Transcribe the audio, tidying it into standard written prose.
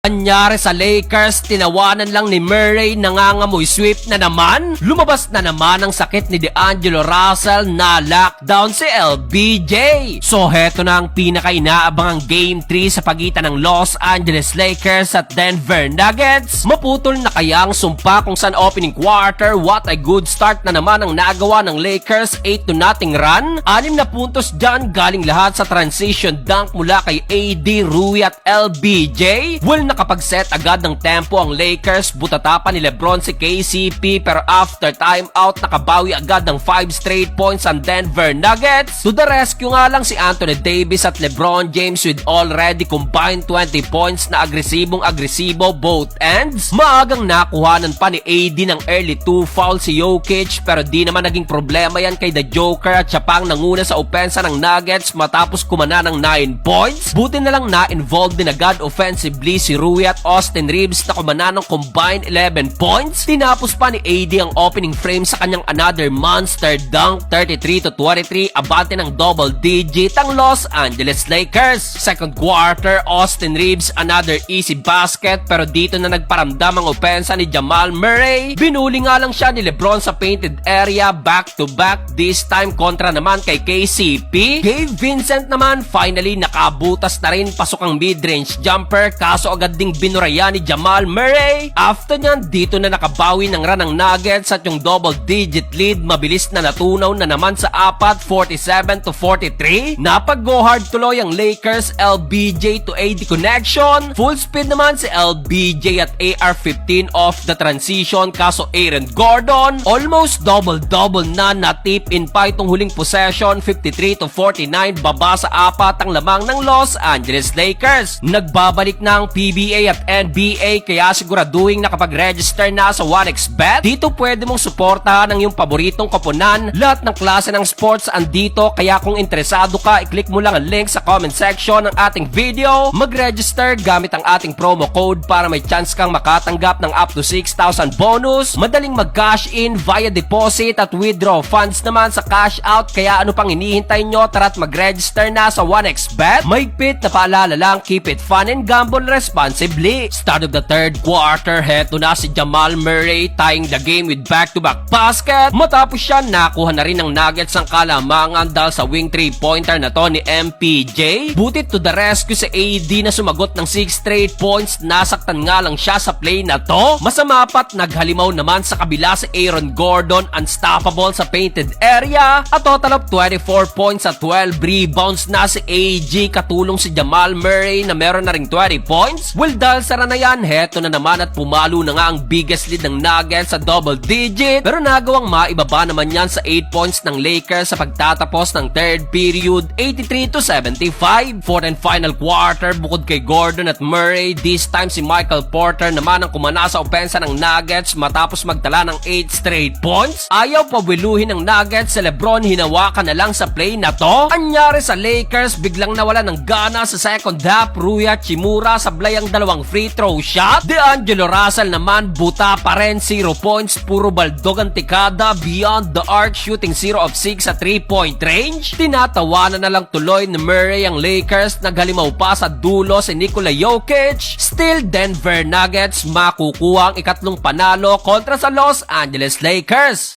Anyari sa Lakers, tinawanan lang ni Murray, nangangamoy sweep na naman. Lumabas na naman ang sakit ni D'Angelo Russell, na lockdown si LBJ. So heto na ang pinaka-inaabangang Game 3 sa pagitan ng Los Angeles Lakers at Denver Nuggets. Maputol na kaya ang sumpa kung saan opening quarter? What a good start na naman ang nagawa ng Lakers, 8-0 run. 6 na puntos dyan, galing lahat sa transition dunk mula kay AD, Rui at LBJ. Nakapag-set agad ng tempo ang Lakers, butata pa ni Lebron si KCP, pero after timeout nakabawi agad ng 5 straight points ang Denver Nuggets. To the rescue nga lang si Anthony Davis at LeBron James with already combined 20 points na agresibong-agresibo both ends. Maagang nakuhanan pa ni AD ng early 2 foul si Jokic, pero di naman naging problema yan kay The Joker at siya pang nanguna sa opensa ng Nuggets matapos kumana ng 9 points. Buti na lang na-involved din agad offensively si Rui at Austin Reeves na kumana ng combined 11 points. Tinapos pa ni AD ang opening frame sa kanyang another monster dunk, 33-23, abante ng double digit ang Los Angeles Lakers. Second quarter, Austin Reeves another easy basket, pero dito na nagparamdam ang opensa ni Jamal Murray. Binuli nga lang siya ni Lebron sa painted area back to back, this time kontra naman kay KCP. Gabe Vincent naman finally nakabutas na rin, pasok ang mid-range jumper, kaso agad ding binuraya ni Jamal Murray. After nyan, dito na nakabawi ng run ng Nuggets at yung double-digit lead mabilis na natunaw na naman sa 4, 47-43. Napag-go hard tuloy ang Lakers, LBJ to AD connection. Full speed naman si LBJ at AR-15 off the transition, kaso Aaron Gordon almost double-double na, natip in pa itong huling possession, 53-49, baba sa 4 ang lamang ng Los Angeles Lakers. Nagbabalik na ang PBA at NBA, kaya siguraduhin nakapag-register na sa 1xBet. Dito pwede mong suportahan ang iyong paboritong koponan. Lahat ng klase ng sports andito, kaya kung interesado ka, i-click mo lang ang link sa comment section ng ating video. Mag-register gamit ang ating promo code para may chance kang makatanggap ng up to 6,000 bonus. Madaling mag-cash in via deposit at withdraw funds naman sa cash out, kaya ano pang hinihintay nyo? Tara't mag-register na sa 1xBet. Mahigpit na paalala lang, keep it fun and gamble responsibly. Start of the third quarter, heto na si Jamal Murray tying the game with back-to-back basket. Matapos siya, nakuha na rin ng Nuggets ang kalamangan dahil sa wing 3-pointer na to ni MPJ. Butit to the rescue si AD na sumagot ng 6 straight points. Nasaktan nga lang siya sa play na to. Masama pa't naghalimaw naman sa kabila si Aaron Gordon, unstoppable sa painted area. A total of 24 points at 12 rebounds na si AG, katulong si Jamal Murray na meron na ring 20 points. Well, dahil sa na yan, heto na naman at pumalo na nga ang biggest lead ng Nuggets sa double digit, pero nagawang maibaba naman yan sa 8 points ng Lakers sa pagtatapos ng third period, 83-75. Fourth and final quarter, bukod kay Gordon at Murray, this time si Michael Porter naman ang kumana sa opensa ng Nuggets matapos magtala ng 8 straight points. Ayaw pawiluhin ng Nuggets, si Lebron hinawakan na lang sa play na to. Anyari sa Lakers, biglang nawala ng gana sa second half. Rui Hachimura sablay ang dalawang free throw shot. D'Angelo Russell naman buta pa rin, 0 points, puro baldog ang tikada beyond the arc, shooting 0 of 6 sa 3-point range. Tinatawanan na lang tuloy ni Murray ang Lakers, naghalimaw pa sa dulo si Nikola Jokic. Still, Denver Nuggets makukuha ang ikatlong panalo kontra sa Los Angeles Lakers.